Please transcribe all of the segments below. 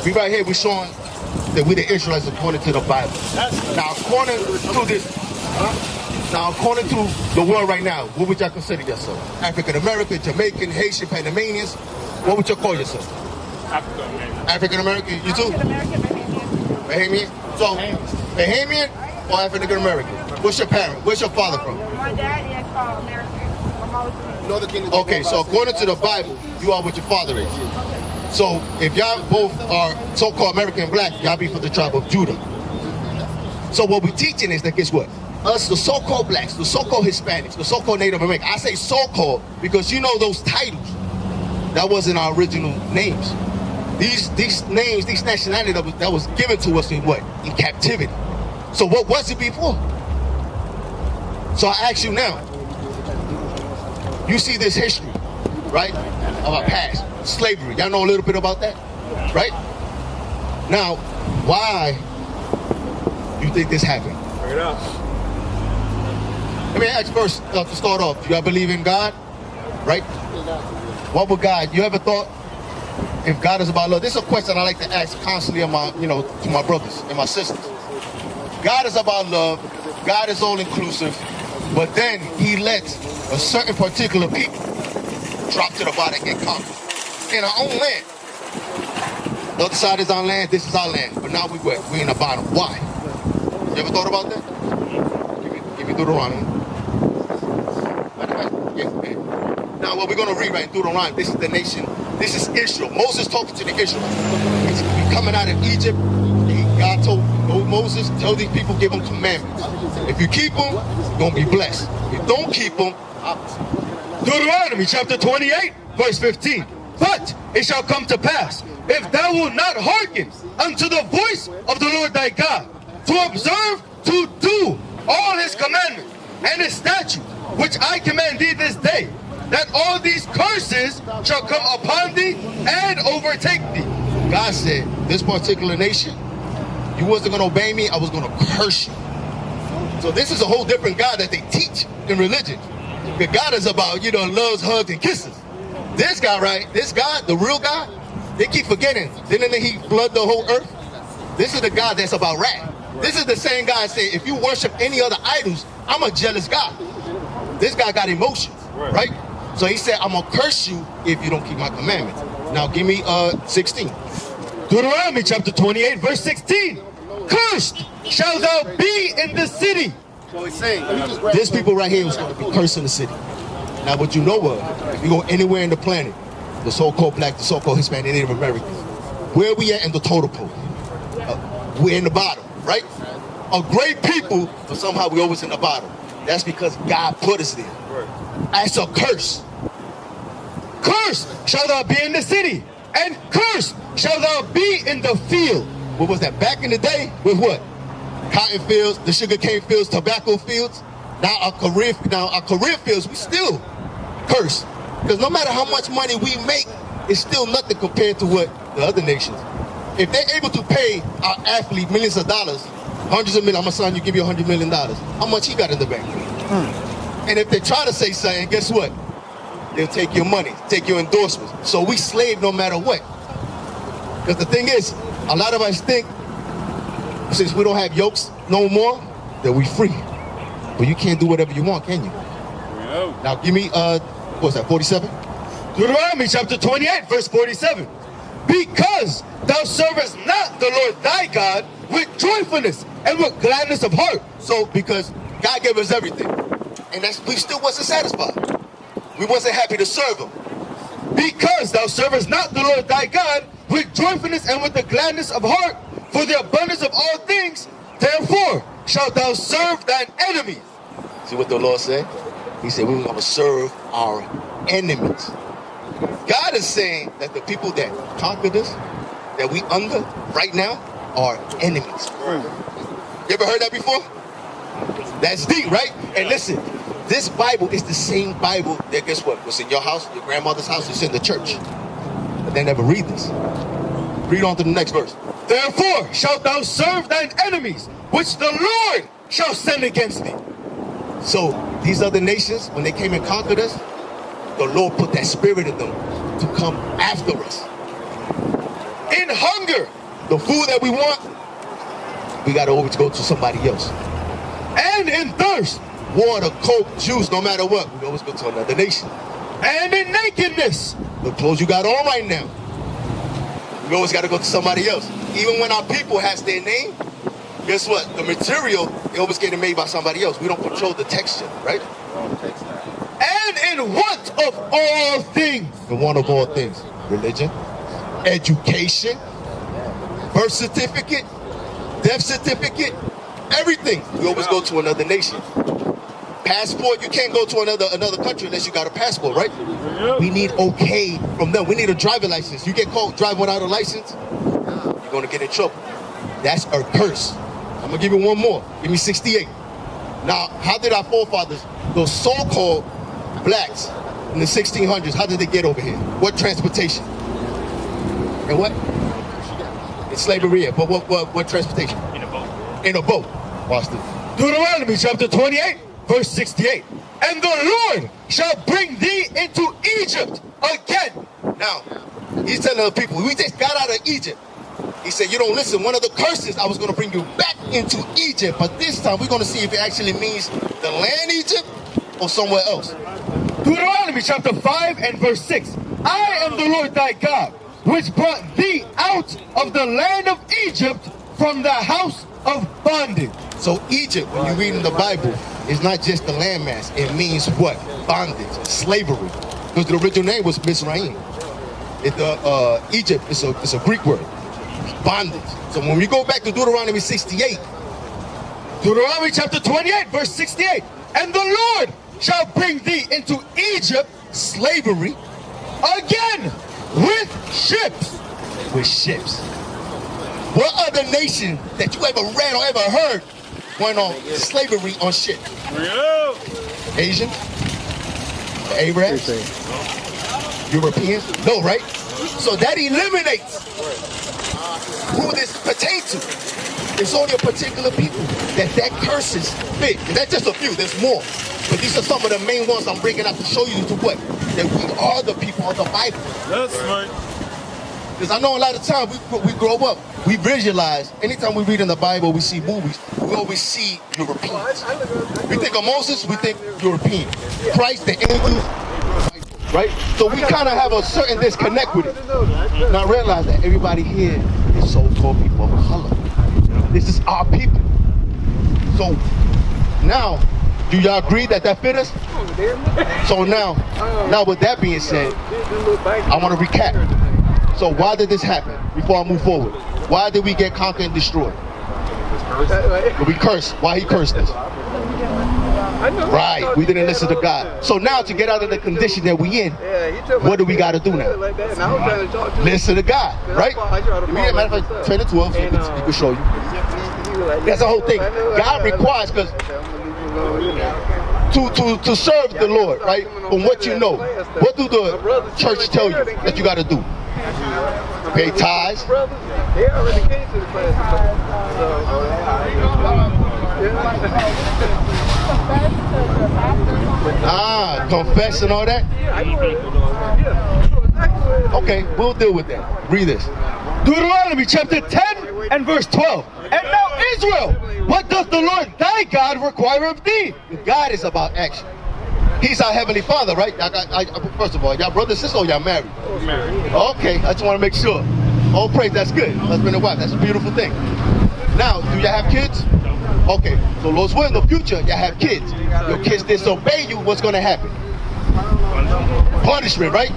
We right here, we're showing that we the Israelites according to the Bible. Now, according to the world right now, what would y'all consider yourself? African American, Jamaican, Haitian, Panamanians? What would you call yourself? African American. You too? Bahamian. So, Bahamian or African American? What's your parent? Where's your father from? My dad is American. Okay, so according to the Bible, you are what your father is. So if y'all both are so-called American black, y'all be from the tribe of Judah. So what we're teaching is that, guess what? Us, the so-called blacks, the so-called Hispanics, the so-called Native American. I say so-called because you know those titles. That wasn't our original names. These names, these nationality that was given to us in what? In captivity. So what was it before? So I ask you now, you see this history, right, of our past, slavery. Y'all know a little bit about that, right? Now, why do you think this happened? Bring it up. Let me ask first, to start off, do y'all believe in God, right? What would God, you ever thought if God is about love? This is a question I like to ask constantly to my brothers and my sisters. God is about love, God is all inclusive, but then he lets a certain particular people drop to the bottom and get conquered in our own land. The other side is our land, this is our land, but now we in the bottom. Why? You ever thought about that? Give me Deuteronomy. Now what we're going to read right in Deuteronomy, this is the nation, this is Israel. Moses talking to the Israelites. He's coming out of Egypt. God told Moses, tell these people, give them commandments. If you keep them, you're going to be blessed. If you don't keep them, Deuteronomy chapter 28, verse 15. But it shall come to pass, if thou wilt not hearken unto the voice of the Lord thy God, to observe to do all his commandments and his statutes, which I command thee this day, that all these curses shall come upon thee and overtake thee. God said, this particular nation, you wasn't going to obey me, I was going to curse you. So this is a whole different God that they teach in religion. The God is about, loves, hugs, and kisses. This guy, right, this God, the real God, they keep forgetting. Didn't he flood the whole earth? This is the God that's about wrath. This is the same God say, if you worship any other idols, I'm a jealous God. This guy got emotions, right? So he said, I'm going to curse you if you don't keep my commandments. Now give me 16. Deuteronomy chapter 28, verse 16. Cursed shall thou be in the city. So he's saying, this people right here was going to be cursed in the city. Now what you know of, if you go anywhere in the planet, the so-called black, the so-called Hispanic, Native Americans, where we at in the total pool? We're in the bottom, right? A great people, but somehow we're always in the bottom. That's because God put us there. That's a curse. Cursed shall thou be in the city, and cursed shall thou be in the field. What was that? Back in the day, with what? Cotton fields, the sugarcane fields, tobacco fields. Now our career fields, we still curse. Because no matter how much money we make, it's still nothing compared to what the other nations. If they're able to pay our athlete millions of dollars, hundreds of millions, I'm gonna sign you, give you $100 million. How much he got in the bank? And if they try to say something, guess what? They'll take your money, take your endorsements. So we slave no matter what. Because the thing is, a lot of us think, since we don't have yokes no more, that we free. But you can't do whatever you want, can you? No. Now give me, what's that, 47? Deuteronomy chapter 28, verse 47. Because thou servest not the Lord thy God with joyfulness and with gladness of heart. So because God gave us everything, and we still wasn't satisfied. We wasn't happy to serve him. Because thou servest not the Lord thy God with joyfulness and with the gladness of heart, for the abundance of all things, therefore shalt thou serve thine enemies. See what the Lord said? He said we were going to serve our enemies. God is saying that the people that conquered us, that we under right now, are enemies. You ever heard that before? That's deep, right? And listen, this Bible is the same Bible that, guess what, was in your house, your grandmother's house, it's in the church. But they never read this. Read on to the next verse. Therefore shalt thou serve thine enemies, which the Lord shall send against thee. So these other nations, when they came and conquered us, the Lord put that spirit in them to come after us. In hunger. The food that we want, we got to always go to somebody else. And in thirst. Water, coke, juice, no matter what, we always go to another nation. And in nakedness. The clothes you got on right now, we always got to go to somebody else. Even when our people has their name, guess what? The material, it always getting made by somebody else. We don't control the texture, right? And in want of all things. The one of all things. Religion, education, birth certificate, death certificate, everything. We always go to another nation. Passport, you can't go to another country unless you got a passport, right? Yep. We need okay from them. We need a driver license. You get caught driving without a license, you're gonna get in trouble. That's a curse. I'm gonna give you one more. Give me 68. Now, how did our forefathers, those so-called blacks in the 1600s, how did they get over here? What transportation? And what? It's slavery, yeah, but what transportation? In a boat. In a boat. Watch this. Deuteronomy chapter 28, verse 68. And the Lord shall bring thee into Egypt again. Now, he's telling the people, we just got out of Egypt. He said, you don't listen, one of the curses, I was going to bring you back into Egypt, but this time we're going to see if it actually means the land Egypt or somewhere else. Deuteronomy chapter 5 and verse 6. I am the Lord thy God, which brought thee out of the land of Egypt from the house of bondage. So Egypt, when you read in the Bible, is not just the landmass. It means what? Bondage, slavery. Because the original name was Mizraim. Egypt is a Greek word. Bondage. So when we go back to Deuteronomy 68, Deuteronomy chapter 28, verse 68. And the Lord shall bring thee into Egypt, slavery, again with ships. with ships. What other nation that you ever read or ever heard went on slavery on ship? Asian? Arabs? Europeans? No, right? So that eliminates who this pertains to. It's only a particular people that curses fit. And that's just a few, there's more. But these are some of the main ones I'm bringing out to show you to what? That we are the people of the Bible. That's right. Because I know a lot of times we grow up, we visualize, anytime we read in the Bible, we see movies, we always see Europeans. We think of Moses, we think European. Christ, the angels, right? So we kind of have a certain disconnect with it. Now realize that everybody here is so-called people of color. This is our people. So now, do y'all agree that fit us? So now with that being said, I want to recap. So why did this happen before I move forward? Why did we get conquered and destroyed? We cursed. Why he cursed us? Right, we didn't listen to God. So now to get out of the condition that we in, what do we got to do now? Listen to God, right? Matter of fact, 10 to 12, so he can show you. That's the whole thing. God requires, because to serve the Lord, right? From what you know, what do the church tell you that you got to do? Pay tithes. They already came to the class. Confess and all that? Okay, we'll deal with that. Read this. Deuteronomy chapter 10 and verse 12. And now Israel, what doth the Lord thy God require of thee? God is about action. He's our Heavenly Father, right? First of all, y'all brothers, sisters, or y'all married? Married. Okay, I just want to make sure. Oh, praise, that's good. Husband and wife, that's a beautiful thing. Now, do y'all have kids? Okay, so Lord's will in the future, y'all have kids. Your kids disobey you, what's going to happen? Punishment, right?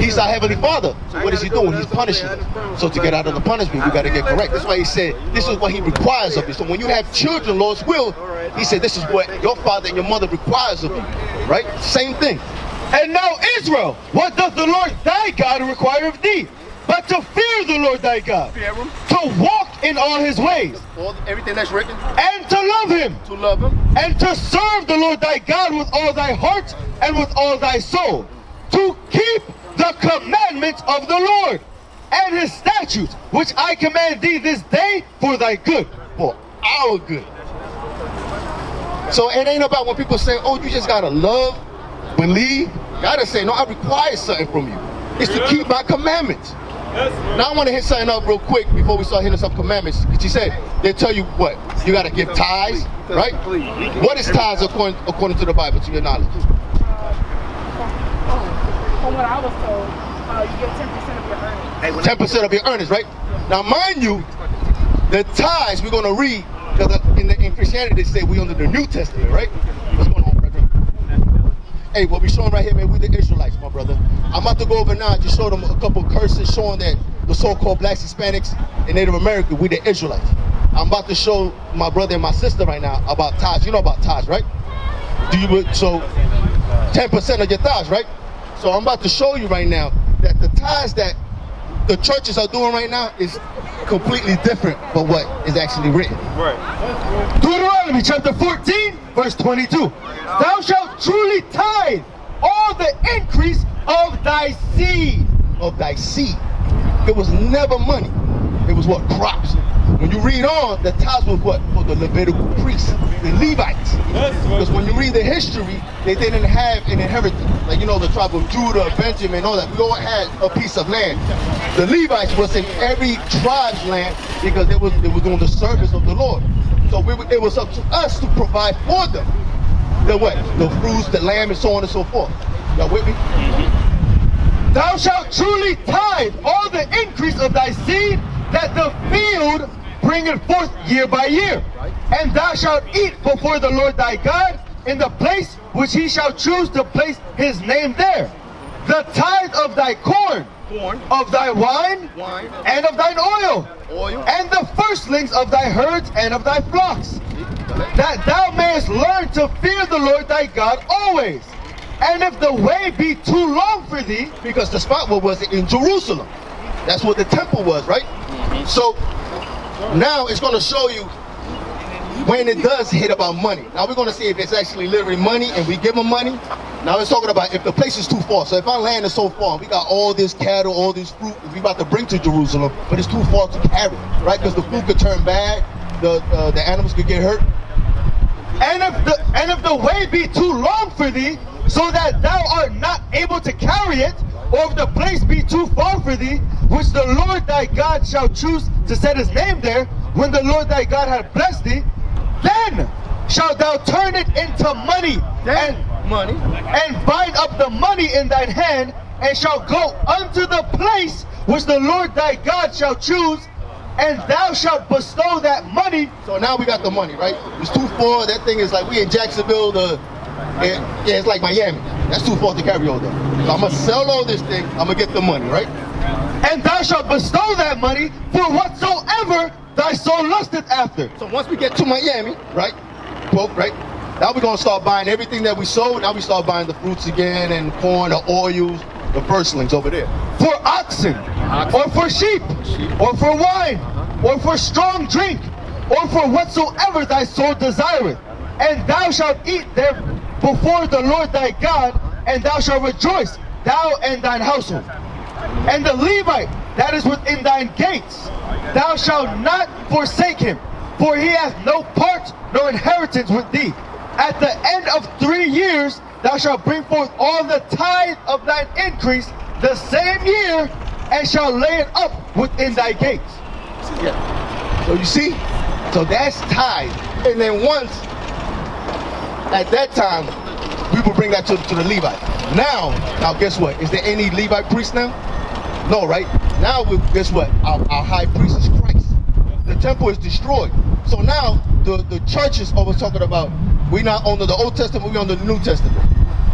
He's our Heavenly Father. So what is he doing? He's punishing us. So to get out of the punishment, we got to get correct. That's why he said, this is what he requires of you. So when you have children, Lord's will, he said, this is what your father and your mother requires of you. Right? Same thing. And now Israel, what doth the Lord thy God require of thee? But to fear the Lord thy God, to walk in all his ways, Everything that's written, and to love him, and to serve the Lord thy God with all thy heart and with all thy soul, to keep the commandments of the Lord and his statutes, which I command thee this day for thy good. for our good. So it ain't about when people say, oh, you just gotta love, believe. God is saying, no, I require something from you. It's to keep my commandments. Now I want to hit something up real quick before we start hitting some commandments. Because he said, they tell you what? You got to give tithes, right? What is tithes according to the Bible, to your knowledge? From what I was told, you get 10% of your earnings. 10% of your earnings, right? Now mind you, the tithes we're going to read, because in Christianity they say we under the New Testament, right? What's going on, brother? Hey, what we showing right here, man, we the Israelites, my brother. I'm about to go over now and just show them a couple of curses showing that the so-called blacks, Hispanics, and Native American, we the Israelites. I'm about to show my brother and my sister right now about tithes. You know about tithes, right? So 10% of your tithes, right? So I'm about to show you right now that the tithes that the churches are doing right now is completely different from what is actually written. Right. Deuteronomy chapter 14, verse 22. Thou shalt truly tithe all the increase of thy seed. Of thy seed. It was never money. It was what? Crops. When you read on, the tithes was what? For the Levitical priests, the Levites. Because when you read the history, they didn't have an inheritance. Like, you know, the tribe of Judah, Benjamin, all that. We all had a piece of land. The Levites was in every tribe's land because they was doing the service of the Lord. So it was up to us to provide for them. The what? The fruits, the lamb, and so on and so forth. Y'all with me? Thou shalt truly tithe all the increase of thy seed that the field bringeth forth year by year. And thou shalt eat before the Lord thy God in the place which he shall choose to place his name there. The tithe of thy corn, of thy wine, and of thine oil, and the firstlings of thy herds and of thy flocks, that thou mayest learn to fear the Lord thy God always. And if the way be too long for thee, because the spot was in Jerusalem. That's what the temple was, right? So now it's going to show you when it does hit about money. Now we're going to see if it's actually literally money and we give them money. Now it's talking about if the place is too far. So if our land is so far, we got all this cattle, all this fruit we about to bring to Jerusalem, but it's too far to carry, right? Because the food could turn bad, the animals could get hurt. And if the way be too long for thee, so that thou art not able to carry it, or if the place be too far for thee, which the Lord thy God shall choose to set his name there, when the Lord thy God hath blessed thee, then shalt thou turn it into money, and bind up the money in thine hand, and shalt go unto the place which the Lord thy God shall choose, and thou shalt bestow that money. So now we got the money, right? It's too far. That thing is like we in Jacksonville. It's like Miami. That's too far to carry all that. So I'm gonna sell all this thing. I'm gonna get the money, right? And thou shalt bestow that money for whatsoever thy soul lusteth after. So once we get to Miami, right? Quote, right? Now we're gonna start buying everything that we sold. Now we start buying the fruits again and corn, the oils, the firstlings over there. For oxen, or for sheep, or for wine, or for strong drink, or for whatsoever thy soul desireth. And thou shalt eat there before the Lord thy God, and thou shalt rejoice, thou and thine household. And the Levite that is within thine gates, thou shalt not forsake him, for he hath no part nor inheritance with thee. At the end of 3 years thou shalt bring forth all the tithe of thine increase the same year, and shalt lay it up within thy gates. Yeah. So you see? So that's tithe. And then once, at that time, we will bring that to the Levite. Now guess what? Is there any Levite priest now? No, right? Now, guess what? Our high priest is Christ. The temple is destroyed. So now, the church is always talking about, we're not under the Old Testament, we're under the New Testament.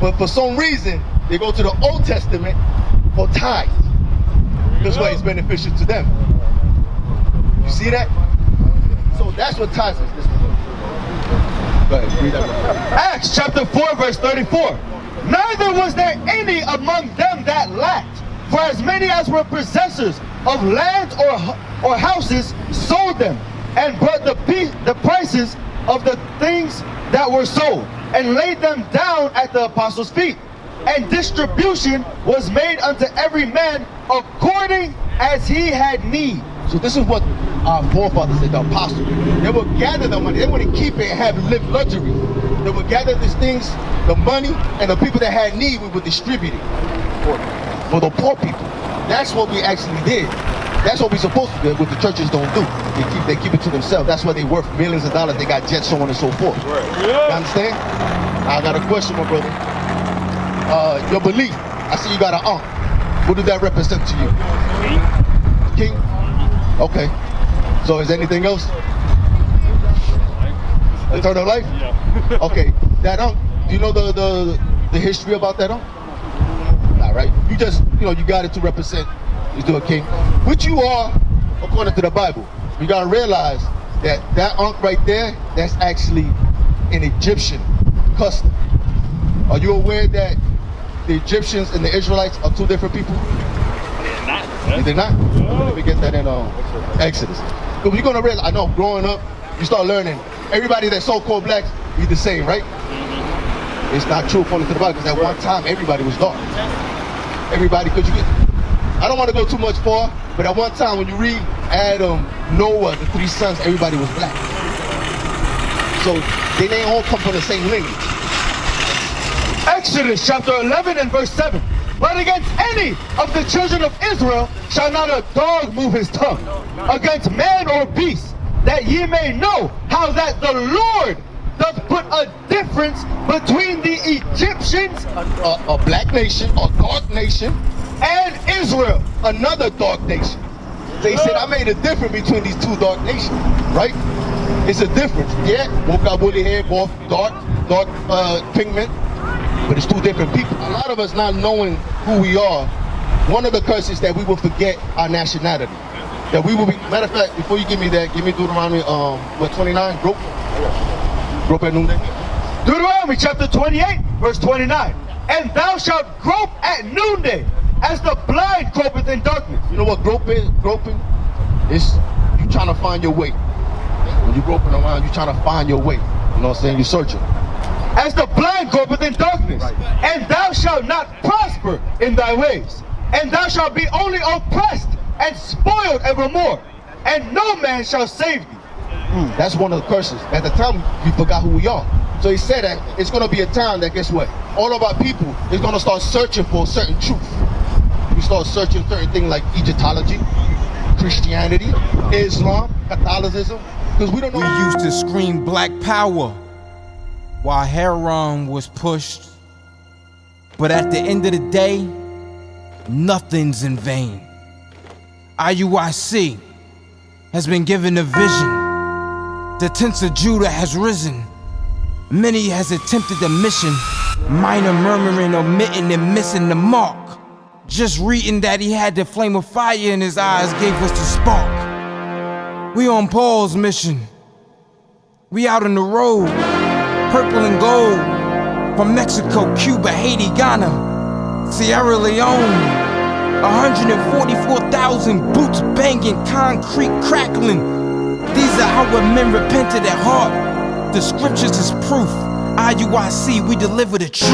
But for some reason, they go to the Old Testament for tithes. That's why it's beneficial to them. You see that? So that's what tithes is. Go ahead, read that. Acts chapter 4, verse 34. Neither was there any among them that lacked, for as many as were possessors of lands or houses sold them, and brought the prices of the things that were sold, and laid them down at the apostles' feet. And distribution was made unto every man according as he had need. So this is what our forefathers did, the apostles. They would gather the money. They wouldn't keep it and live luxury. They would gather these things, the money, and the people that had need, we would distribute it for the poor people. That's what we actually did. That's what we're supposed to do. What the churches don't do. They keep it to themselves. That's why they worth millions of dollars. They got jets, so on and so forth. Right. You understand? I got a question, my brother. Your belief. I see you got an aunt. What does that represent to you? King? Okay. So is anything else? Eternal life? Yeah. Okay. That aunt, do you know the history about that aunt? All right. You just, you got it to represent you to a king. Which you are, according to the Bible. You got to realize that ankh right there, that's actually an Egyptian custom. Are you aware that the Egyptians and the Israelites are two different people? They're not. Let me get that in Exodus. Because you're going to realize, I know, growing up, you start learning, everybody that's so-called black, be the same, right? It's not true according to the Bible, because at one time, everybody was dark. Everybody, because I don't want to go too much far, but at one time when you read Adam, Noah, the three sons, everybody was black. So they didn't all come from the same lineage. Exodus chapter 11 and verse 7. But against any of the children of Israel shall not a dog move his tongue against man or beast, that ye may know how that the Lord doth put a difference between the Egyptians, a black nation, a dark nation, and Israel, another dark nation. They said, I made a difference between these two dark nations, right? It's a difference. Yeah, both got woolly hair, both dark pigment, but it's two different people. A lot of us not knowing who we are, one of the curses that we will forget our nationality. That we will be, matter of fact, before you give me that, give me Deuteronomy, 29, grope at noonday. Deuteronomy chapter 28, verse 29. And thou shalt grope at noonday, as the blind gropeth in darkness. You know what grope is? Groping is you trying to find your way. When you're groping around, you're trying to find your way. You know what I'm saying? You're searching. As the blind gropeth in darkness. Right. And thou shalt not prosper in thy ways. And thou shalt be only oppressed and spoiled evermore. And no man shall save thee. That's one of the curses. At the time, we forgot who we are. So he said that it's going to be a time that, guess what? All of our people is going to start searching for a certain truth. We start searching certain things like Egyptology, Christianity, Islam, Catholicism, because we don't know. We used to scream black power while Heron was pushed. But at the end of the day, nothing's in vain. IUIC has been given a vision. The tents of Judah has risen. Many has attempted the mission, minor murmuring, omitting, and missing the mark. Just reading that he had the flame of fire in his eyes gave us the spark. We on Paul's mission. We out on the road, purple and gold, from Mexico, Cuba, Haiti, Ghana, Sierra Leone. 144,000 boots banging, concrete crackling. These are how men repented at heart. The scriptures is proof. IUIC, we deliver the truth.